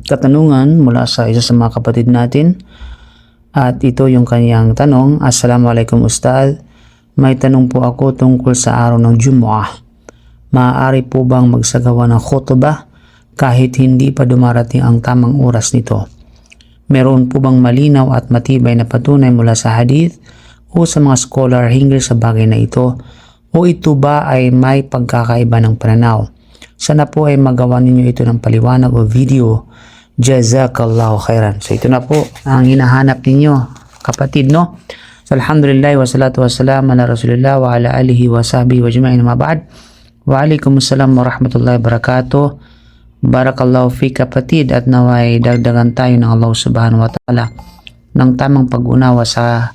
katanungan mula sa isa sa mga kapatid natin. At ito yung kanyang tanong. Assalamualaikum Ustad. May tanong po ako tungkol sa araw ng Jumu'ah. Maaari po bang magsagawa ng khutbah kahit hindi pa dumarating ang tamang oras nito? Meron po bang malinaw at matibay na patunay mula sa hadith o sa mga scholar hinggil sa bagay na ito? O ito ba ay may pagkakaiba ng pananaw? Sana po ay magawa ninyo ito ng paliwanag o video. Jazakallahu khairan. So ito na po ang hinahanap ninyo, kapatid, no? So alhamdulillah wa salatu wa salam ala rasulillah wa ala alihi wa sahbihi wa juma'in ma ba'd. Wa alaikumussalam wa rahmatullahi wa barakatuh. Barakallahu fi kapatid, at naway dagdagan tayo ng Allah subhanahu wa ta'ala ng tamang pag-unawa sa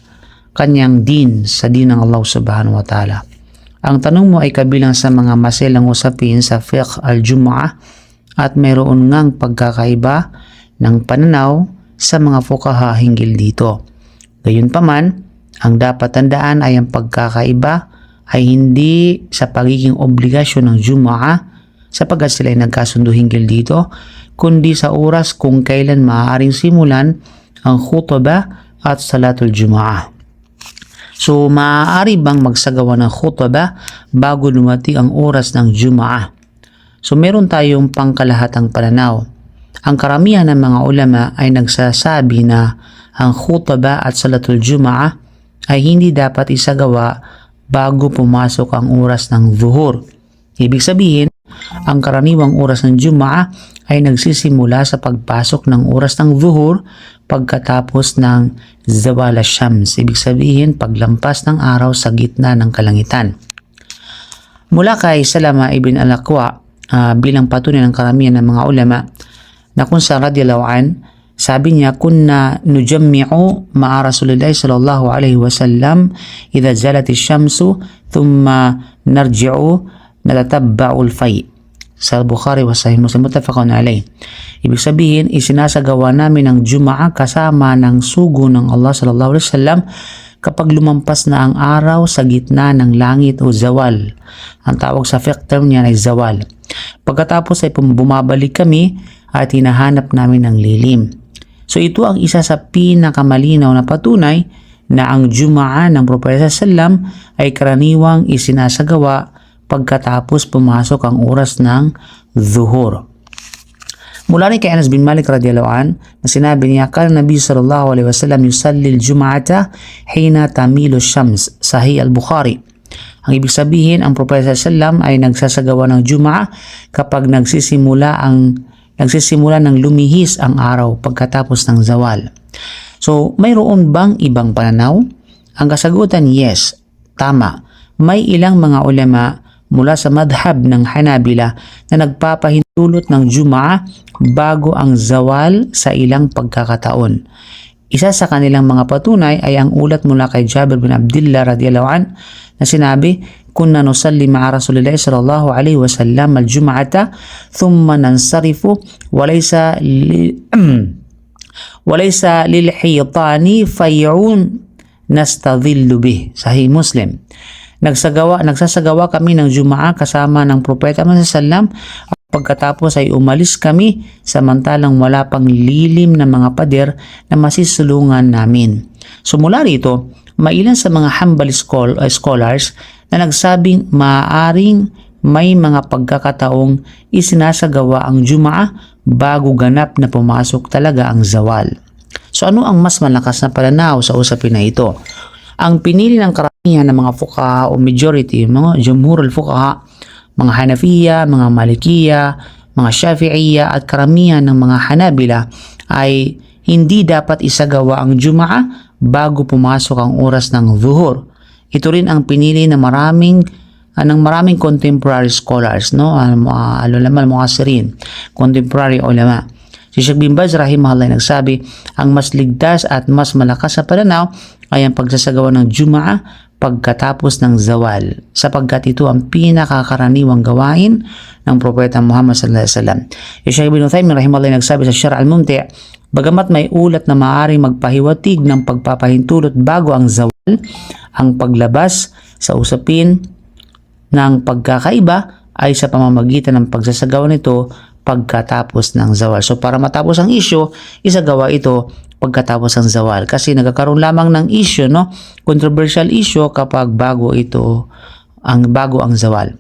kanyang din, sa din ng Allah subhanahu wa ta'ala. Ang tanong mo ay kabilang sa mga maselang usapin sa fiqh al-Jumu'ah at mayroon ngang pagkakaiba ng pananaw sa mga fuqaha hinggil dito. Gayunpaman, ang dapat tandaan ay ang pagkakaiba ay hindi sa pagiging obligasyon ng Jumu'ah sapagkat sila ay nagkasundo hinggil dito, kundi sa oras kung kailan maaaring simulan ang khutbah at salatul Jumu'ah. So, maaari bang magsagawa ng khutbah bago dumating ang oras ng Jumu'ah? So, meron tayong pangkalahatang pananaw. Ang karamihan ng mga ulama ay nagsasabi na ang khutbah at salatul Jumu'ah ay hindi dapat isagawa bago pumasok ang oras ng zuhur. Ibig sabihin, ang karaniwang oras ng Jumu'ah ay nagsisimula sa pagpasok ng oras ng zuhur pagkatapos ng zawal ash-shams. Ibig sabihin, paglampas ng araw sa gitna ng kalangitan. Mula kay Salama ibn al-Aqwa, bilang patunay ng karamihan ng mga ulama, na kung sa radiyallahu an, sabi niya, kunna nujammi'u ma'a Rasulillahi sallallahu alaihi wasallam idha zalat ash-shamsu thumma narji'u nalatabba'ul fay'. Sa Bukhari wa Sahih Muslim, muttafaqun alayh. Ibig sabihin, isinasagawa namin ang Jumu'ah kasama ng sugo ng Allah sallallahu alaihi wasallam kapag lumampas na ang araw sa gitna ng langit o zawal. Ang tawag sa fiqh term niya ay zawal. Pagkatapos ay bumabalik kami at hinahanap namin ang lilim. So ito ang isa sa pinakamalinaw na patunay na ang Jumu'ah ng Propeta sallam ay karaniwang isinasagawa pagkatapos pumasok ang oras ng zuhur. Mula rin kay Anas bin Malik radiyallahu an, na sinabi niya, kana Nabi sallallahu alaihi wasallam yusalli al-jum'ata hina tamilu shams, Sahih al-Bukhari. Ang ibig sabihin, ang Propeta sallam ay nagsasagawa ng Jumu'ah kapag nagsisimula ng lumihis ang araw pagkatapos ng zawal. So, mayroon bang ibang pananaw? Ang kasagutan, yes, tama. May ilang mga ulama mula sa madhab ng Hanabila na nagpapahintulot ng Jumu'ah bago ang zawal sa ilang pagkakataon. Isa sa kanilang mga patunay ay ang ulat mula kay Jabir bin Abdullah radiyallahu an na sinabi, kunna nusalli ma'a Rasulillahi sallallahu alaihi wasallam al-Jumu'ata thumma nansarifu walaysa lil hitani fay'un nastadhillu bih. Sahih Muslim. Nagsasagawa kami ng Jumu'ah kasama ng Propeta Muhammad sallam. Pagkatapos ay umalis kami samantalang wala pang lilim na mga pader na masisulungan namin. So mula rito, mailan sa mga Hanbali scholars na nagsabing maaaring may mga pagkakataong isinasagawa ang Jumu'ah bago ganap na pumasok talaga ang zawal. So ano ang mas malakas na pananaw sa usapin na ito? Ang pinili ng karamihan ng mga fuqaha o majority, mga jumhur al-fuqaha, mga Hanafiya, mga Malikiya, mga Shafi'iyya at karamihan ng mga Hanabila ay hindi dapat isagawa ang Jumu'ah bago pumasok ang oras ng zuhur. Ito rin ang pinili ng maraming contemporary scholars, no? Mga mu'asirin, contemporary ulama. Si Sheikh bin Baz rahimahullah nagsabi, ang mas ligtas at mas malakas sa pananaw ay ang pagsasagawa ng Jumu'ah pagkatapos ng zawal, sapagkat ito ang pinakakaraniwang gawain ng Propeta Muhammad sallallahu alaihi wasallam. Sheikh Ibn Uthaymin rahimahullah nagsabi sa Syarh al-Mumti', bagamat may ulat na maaaring magpahiwatig ng pagpapahintulot bago ang zawal, ang paglabas sa usapin ng pagkakaiba ay sa pamamagitan ng pagsasagawa nito pagkatapos ng zawal. So para matapos ang issue, isagawa ito pagkatapos ng zawal. Kasi nagkakaroon lamang ng issue, no? Controversial issue kapag bago ang zawal.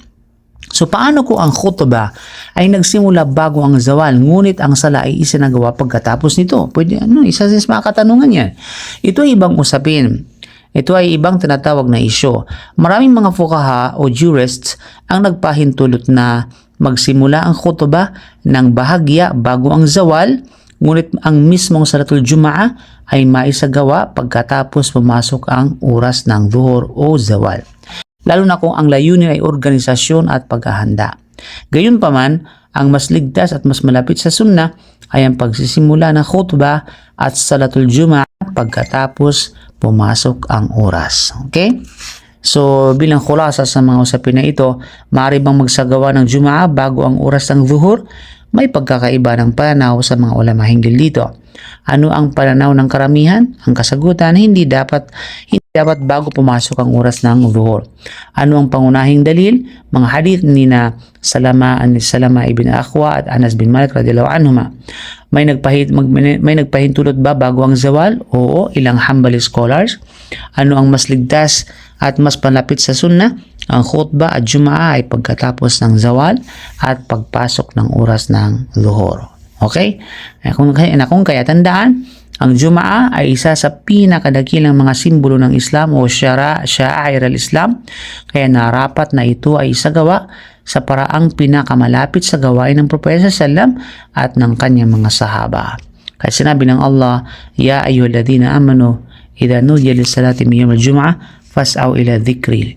So paano kung ang khutbah ay nagsimula bago ang zawal ngunit ang sala ay isinagawa pagkatapos nito? Pwede isa sa mga katanungan yan. Ito ay ibang usapin. Ito ay ibang tinatawag na isyo. Maraming mga fuqaha o jurists ang nagpahintulot na magsimula ang khutbah ng bahagya bago ang zawal, ngunit ang mismong salatul Jum'ah ay maisagawa pagkatapos pumasok ang oras ng duhur o zawal. Lalo na kung ang layunin ay organisasyon at paghahanda. Gayunpaman, ang mas ligtas at mas malapit sa sunnah ay ang pagsisimula ng khutbah at salatul Jum'ah pagkatapos pumasok ang oras. Okay? So, bilang khulasa sa mga usapin na ito, maaari bang magsagawa ng Jum'ah bago ang oras ng zuhur? May pagkakaiba ng pananaw sa mga ulama hinggil dito. Ano ang pananaw ng karamihan? Ang kasagutan, hindi dapat bago pumasok ang oras ng zuhur. Ano ang pangunahing dalil? Mga hadith ni na Salama ibn Aqwa at Anas bin Malik radhiyallahu anhuma. May nagpahintulot ba bago ang zawal? Oo, ilang Hanbali scholars. Ano ang mas ligtas at mas palapit sa sunnah? Ang khutbah at Jum'ah ay pagkatapos ng zawal at pagpasok ng oras ng zuhur. Okay? Kung kaya tandaan, ang Jum'ah ay isa sa pinakadakilang mga simbolo ng Islam o sha'air al-Islam, kaya narapat na ito ay isagawa sa paraang pinakamalapit sa gawain ng Propeta sallam at ng kanyang mga sahaba. Kaya sinabi ng Allah, Ya ayyuhalladhina amanu, idha nudiya lis-salati min yawmil Jum'ah, fas'au ila dhikrillah.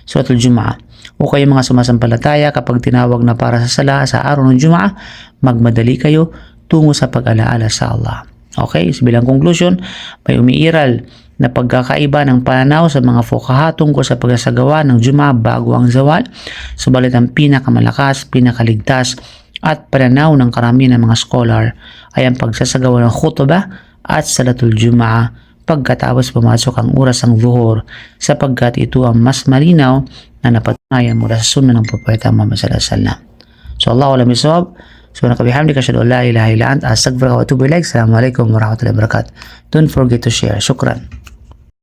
Suratul Jum'ah. O kayo mga sumasampalataya, kapag tinawag na para sa sala sa araw ng Jum'ah, magmadali kayo tungo sa pag-alaala sa Allah. Okay, so bilang conclusion, may umiiral na pagkakaiba ng pananaw sa mga fuqaha tungkol sa pagsasagawa ng Jum'ah bago ang zawal, subalit ang pinakamalakas, pinakaligtas at pananaw ng karamihan ng mga scholar ay ang pagsasagawa ng khutbah at salatul Jum'ah pagkatapos pumasok ang oras ng zuhur, sapagkat ito ang mas malinaw na napatunayan mula sa sunnah ng Propeta Muhammad sallallahu alaihi wasallam. So Allahu a'lam bishawab. Subhanaka bihamdika asyhadu an la ilaha illa anta astaghfiruka wa atubu ilaik. Assalamu alaikum warahmatullahi wabarakatuh. Don't forget to share. Shukran.